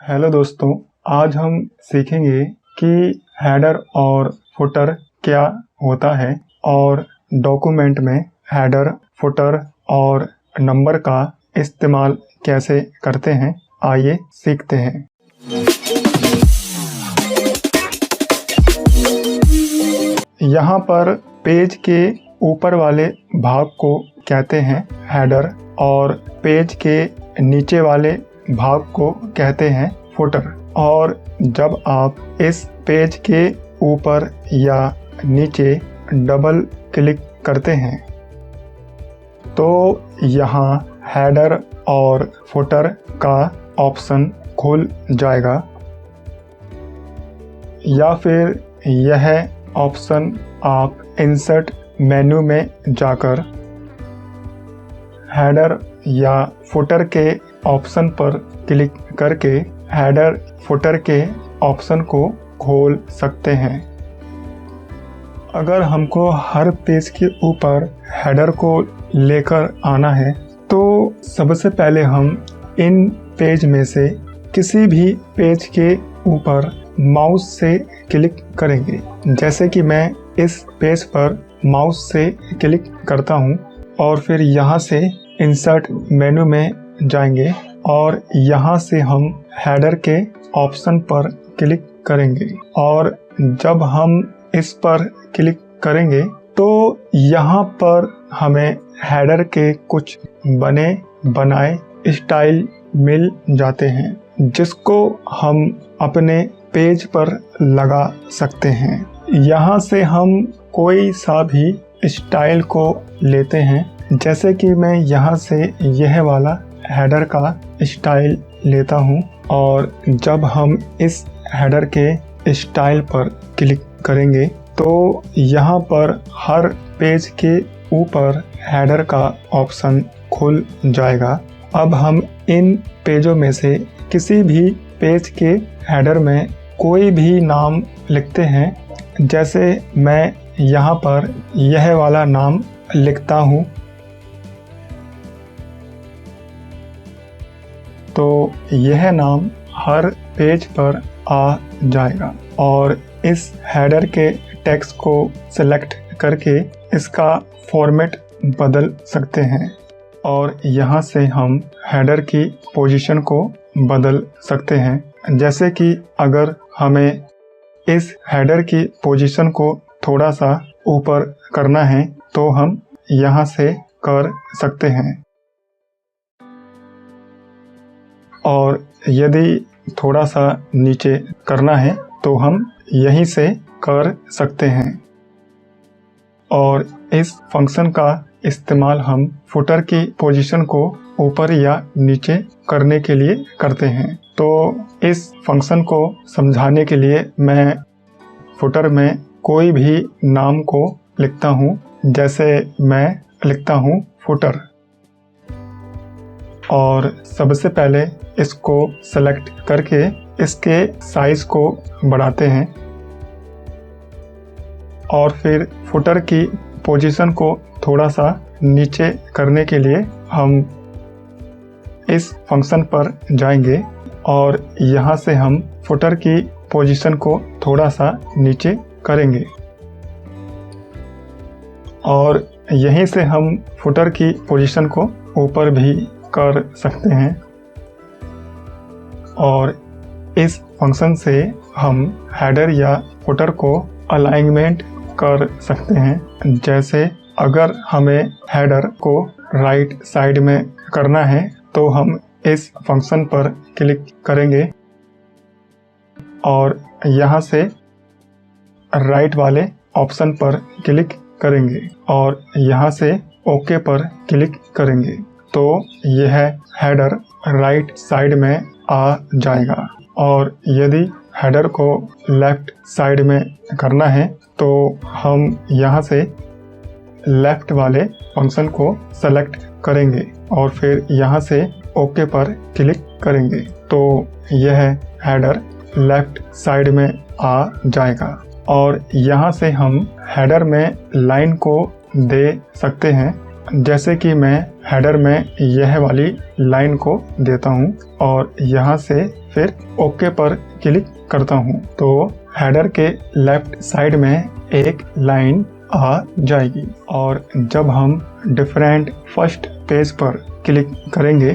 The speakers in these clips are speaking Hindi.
हेलो दोस्तों, आज हम सीखेंगे कि हेडर और फुटर क्या होता है और डॉक्यूमेंट में हेडर, फुटर और नंबर का इस्तेमाल कैसे करते हैं। आइए सीखते हैं। यहाँ पर पेज के ऊपर वाले भाग को कहते हैं हेडर और पेज के नीचे वाले भाग को कहते हैं फुटर। और जब आप इस पेज के ऊपर या नीचे डबल क्लिक करते हैं तो यहाँ हेडर और फुटर का ऑप्शन खुल जाएगा, या फिर यह ऑप्शन आप इंसर्ट मेन्यू में जाकर हेडर या फुटर के ऑप्शन पर क्लिक करके हेडर फुटर के ऑप्शन को खोल सकते हैं। अगर हमको हर पेज के ऊपर हेडर को लेकर आना है तो सबसे पहले हम इन पेज में से किसी भी पेज के ऊपर माउस से क्लिक करेंगे। जैसे कि मैं इस पेज पर माउस से क्लिक करता हूं और फिर यहाँ से इंसर्ट मेनू में जाएंगे और यहाँ से हम हेडर के ऑप्शन पर क्लिक करेंगे। और जब हम इस पर क्लिक करेंगे तो यहाँ पर हमें हेडर के कुछ बने बनाए स्टाइल मिल जाते हैं, जिसको हम अपने पेज पर लगा सकते हैं। यहाँ से हम कोई सा भी स्टाइल को लेते हैं। जैसे कि मैं यहाँ से यह वाला हेडर का स्टाइल लेता हूँ और जब हम इस हेडर के स्टाइल पर क्लिक करेंगे तो यहाँ पर हर पेज के ऊपर हेडर का ऑप्शन खुल जाएगा। अब हम इन पेजों में से किसी भी पेज के हेडर में कोई भी नाम लिखते हैं। जैसे मैं यहाँ पर यह वाला नाम लिखता हूँ तो यह नाम हर पेज पर आ जाएगा। और इस हेडर के टेक्स्ट को सिलेक्ट करके इसका फॉर्मेट बदल सकते हैं और यहाँ से हम हेडर की पोजीशन को बदल सकते हैं। जैसे कि अगर हमें इस हेडर की पोजीशन को थोड़ा सा ऊपर करना है तो हम यहाँ से कर सकते हैं, और यदि थोड़ा सा नीचे करना है तो हम यहीं से कर सकते हैं। और इस फंक्शन का इस्तेमाल हम फुटर की पोजीशन को ऊपर या नीचे करने के लिए करते हैं। तो इस फंक्शन को समझाने के लिए मैं फुटर में कोई भी नाम को लिखता हूँ। जैसे मैं लिखता हूँ फुटर, और सबसे पहले इसको सेलेक्ट करके इसके साइज को बढ़ाते हैं और फिर फुटर की पोजीशन को थोड़ा सा नीचे करने के लिए हम इस फंक्शन पर जाएंगे और यहाँ से हम फुटर की पोजीशन को थोड़ा सा नीचे करेंगे और यहीं से हम फुटर की पोजीशन को ऊपर भी कर सकते हैं। और इस फंक्शन से हम हेडर या फुटर को अलाइनमेंट कर सकते हैं। जैसे अगर हमें हेडर को राइट साइड में करना है तो हम इस फंक्शन पर क्लिक करेंगे और यहाँ से राइट वाले ऑप्शन पर क्लिक करेंगे और यहाँ से ओके पर क्लिक करेंगे तो यह हेडर राइट साइड में आ जाएगा। और यदि हेडर को लेफ्ट साइड में करना है तो हम यहाँ से लेफ्ट वाले फंक्शन को सेलेक्ट करेंगे और फिर यहाँ से ओके पर क्लिक करेंगे तो यह हेडर लेफ्ट साइड में आ जाएगा। और यहाँ से हम हेडर में लाइन को दे सकते हैं। जैसे कि मैं हेडर में यह वाली लाइन को देता हूँ और यहाँ से फिर ओके पर क्लिक करता हूँ तो हेडर के लेफ्ट साइड में एक लाइन आ जाएगी। और जब हम डिफरेंट फर्स्ट पेज पर क्लिक करेंगे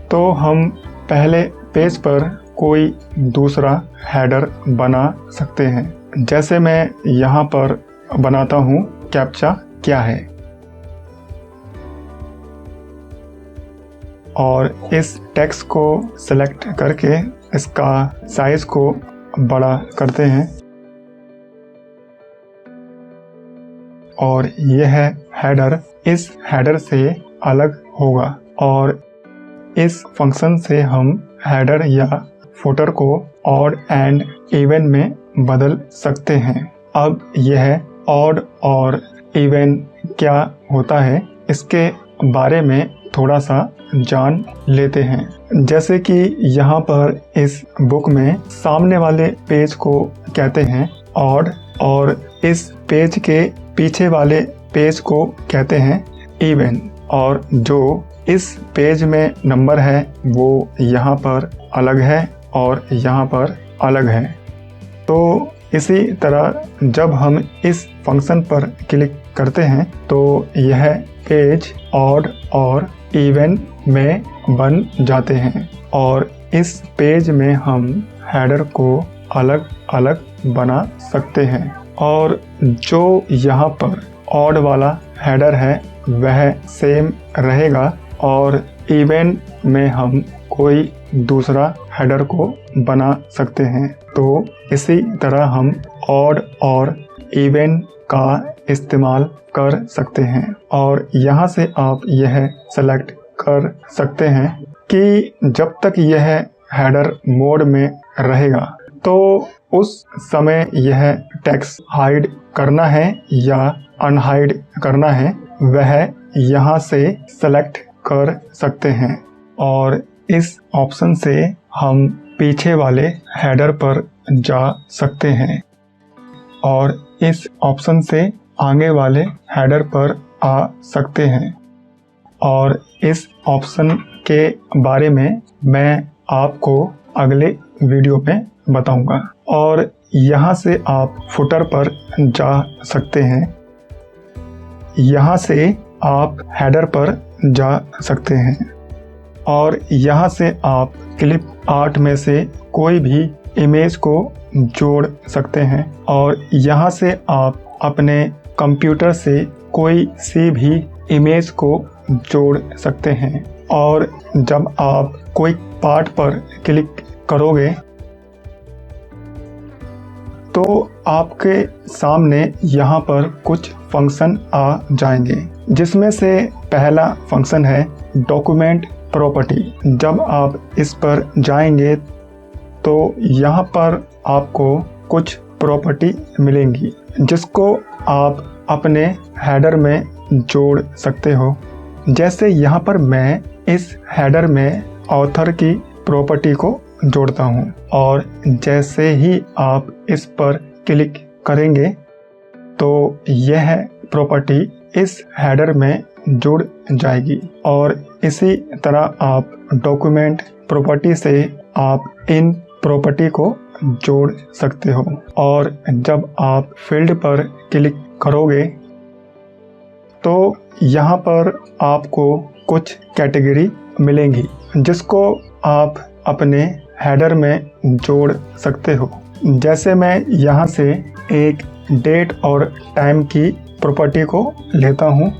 तो हम पहले पेज पर कोई दूसरा हेडर बना सकते हैं। जैसे मैं यहाँ पर बनाता हूँ कैप्चा क्या है, और इस टेक्स्ट को सेलेक्ट करके इसका साइज को बड़ा करते हैं और यह हेडर इस हेडर से अलग होगा। और इस फंक्शन से हम हेडर या फुटर को ऑड एंड इवन में बदल सकते हैं। अब यह ऑड और इवन क्या होता है इसके बारे में थोड़ा सा जान लेते हैं। जैसे कि यहाँ पर इस बुक में सामने वाले पेज को कहते हैं ऑड और इस पेज के पीछे वाले पेज को कहते हैं इवन, और जो इस पेज में नंबर है वो यहाँ पर अलग है और यहाँ पर अलग है। तो इसी तरह जब हम इस फंक्शन पर क्लिक करते हैं तो यह पेज ऑड और इवन में बन जाते हैं और इस पेज में हम हेडर को अलग अलग बना सकते हैं। और जो यहाँ पर ऑड वाला हेडर है वह सेम रहेगा और इवन में हम कोई दूसरा हेडर को बना सकते हैं। तो इसी तरह हम ऑड और इवन का इस्तेमाल कर सकते हैं। और यहाँ से आप यह सेलेक्ट कर सकते हैं कि जब तक यह हेडर मोड में रहेगा तो उस समय यह टेक्स्ट हाइड करना है या अनहाइड करना है, वह यहाँ से सेलेक्ट कर सकते हैं। और इस ऑप्शन से हम पीछे वाले हेडर पर जा सकते हैं और इस ऑप्शन से आगे वाले हेडर पर आ सकते हैं। और इस ऑप्शन के बारे में मैं आपको अगले वीडियो में बताऊंगा। और यहाँ से आप फुटर पर जा सकते हैं, यहाँ से आप हेडर पर जा सकते हैं और यहाँ से आप क्लिप आर्ट में से कोई भी इमेज को जोड़ सकते हैं और यहाँ से आप अपने कंप्यूटर से कोई सी भी इमेज को जोड़ सकते हैं। और जब आप कोई पार्ट पर क्लिक करोगे तो आपके सामने यहाँ पर कुछ फंक्शन आ जाएंगे, जिसमें से पहला फंक्शन है डॉक्यूमेंट प्रॉपर्टी। जब आप इस पर जाएंगे तो यहाँ पर आपको कुछ प्रॉपर्टी मिलेंगी जिसको आप अपने हेडर में जोड़ सकते हो। जैसे यहाँ पर मैं इस हेडर में ऑथर की प्रॉपर्टी को जोड़ता हूँ और जैसे ही आप इस पर क्लिक करेंगे तो यह प्रॉपर्टी इस हेडर में जुड़ जाएगी। और इसी तरह आप डॉक्यूमेंट प्रॉपर्टी से आप इन प्रॉपर्टी को जोड़ सकते हो। और जब आप फील्ड पर क्लिक करोगे तो यहाँ पर आपको कुछ कैटेगरी मिलेंगी जिसको आप अपने हेडर में जोड़ सकते हो। जैसे मैं यहाँ से एक डेट और टाइम की प्रॉपर्टी को लेता हूँ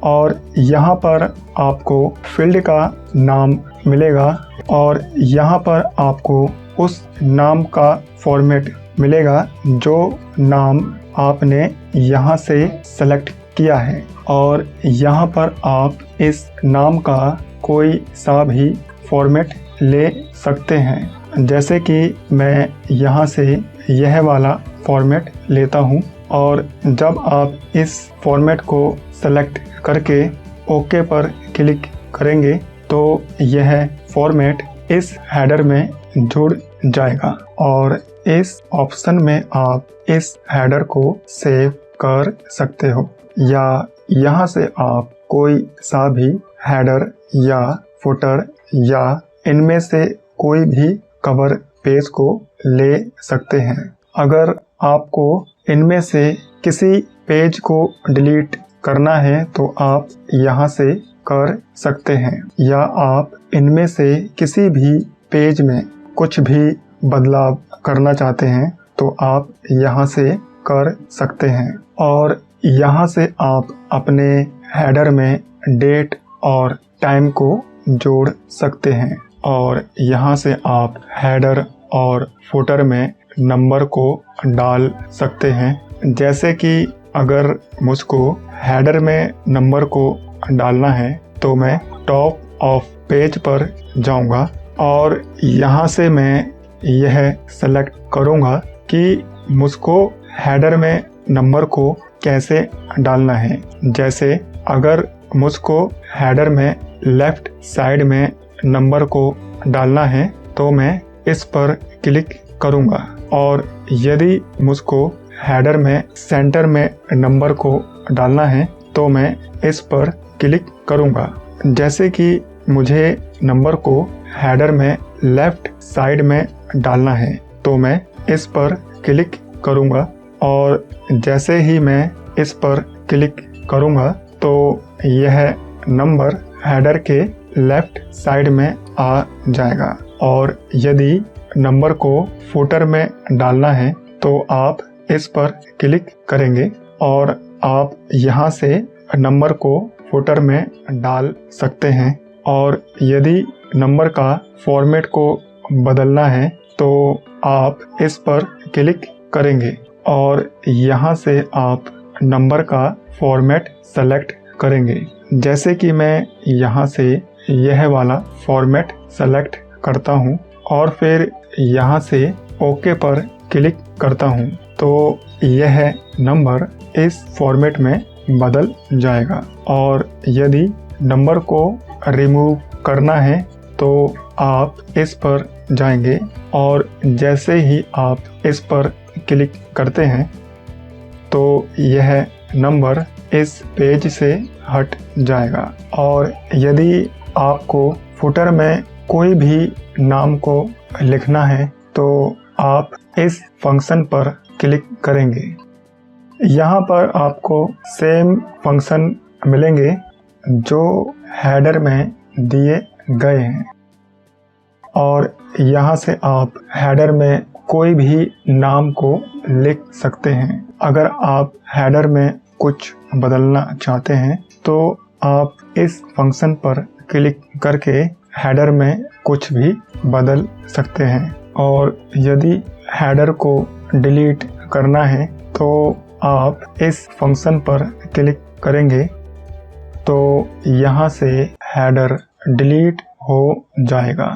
और यहाँ पर आपको फील्ड का नाम मिलेगा और यहाँ पर आपको उस नाम का फॉर्मेट मिलेगा जो नाम आपने यहाँ से सेलेक्ट किया है। और यहाँ पर आप इस नाम का कोई सा भी फॉर्मेट ले सकते हैं। जैसे कि मैं यहाँ से यह वाला फॉर्मेट लेता हूँ और जब आप इस फॉर्मेट को सेलेक्ट करके ओके पर क्लिक करेंगे तो यह फॉर्मेट इस हेडर में जुड़ जाएगा। और इस ऑप्शन में आप इस हेडर को सेव कर सकते हो या यहाँ से आप कोई सा भी हेडर या फुटर या इनमें से कोई भी कवर पेज को ले सकते हैं। अगर आपको इनमें से किसी पेज को डिलीट करना है तो आप यहाँ से कर सकते हैं, या आप इनमें से किसी भी पेज में कुछ भी बदलाव करना चाहते हैं तो आप यहाँ से कर सकते हैं। और यहाँ से आप अपने हेडर में डेट और टाइम को जोड़ सकते हैं, और यहाँ से आप हेडर और फुटर में नंबर को डाल सकते हैं। जैसे कि अगर मुझको हेडर में नंबर को डालना है तो मैं टॉप ऑफ पेज पर जाऊंगा और यहाँ से मैं यह सेलेक्ट करूंगा कि मुझको हेडर में नंबर को कैसे डालना है। जैसे अगर मुझको हेडर में लेफ्ट साइड में नंबर को डालना है तो मैं इस पर क्लिक करूंगा, और यदि मुझको हेडर में सेंटर में नंबर को डालना है तो मैं इस पर क्लिक करूंगा। जैसे कि मुझे नंबर को हेडर में लेफ्ट साइड में डालना है तो मैं इस पर क्लिक करूंगा, और जैसे ही मैं इस पर क्लिक करूंगा तो यह नंबर हेडर के लेफ्ट साइड में आ जाएगा। और यदि नंबर को फुटर में डालना है तो आप इस पर क्लिक करेंगे और आप यहाँ से नंबर को फुटर में डाल सकते हैं। और यदि नंबर का फॉर्मेट को बदलना है तो आप इस पर क्लिक करेंगे और यहाँ से आप नंबर का फॉर्मेट सेलेक्ट करेंगे। जैसे कि मैं यहाँ से यह वाला फॉर्मेट सेलेक्ट करता हूँ और फिर यहाँ से ओके पर क्लिक करता हूँ तो यह नंबर इस फॉर्मेट में बदल जाएगा। और यदि नंबर को रिमूव करना है तो आप इस पर जाएंगे और जैसे ही आप इस पर क्लिक करते हैं तो यह नंबर इस पेज से हट जाएगा। और यदि आपको फुटर में कोई भी नाम को लिखना है तो आप इस फंक्शन पर क्लिक करेंगे। यहाँ पर आपको सेम फंक्शन मिलेंगे जो हेडर में दिए गए हैं, और यहाँ से आप हेडर में कोई भी नाम को लिख सकते हैं। अगर आप हेडर में कुछ बदलना चाहते हैं तो आप इस फंक्शन पर क्लिक करके हेडर में कुछ भी बदल सकते हैं। और यदि हेडर को डिलीट करना है तो आप इस फंक्शन पर क्लिक करेंगे तो यहाँ से हेडर डिलीट हो जाएगा।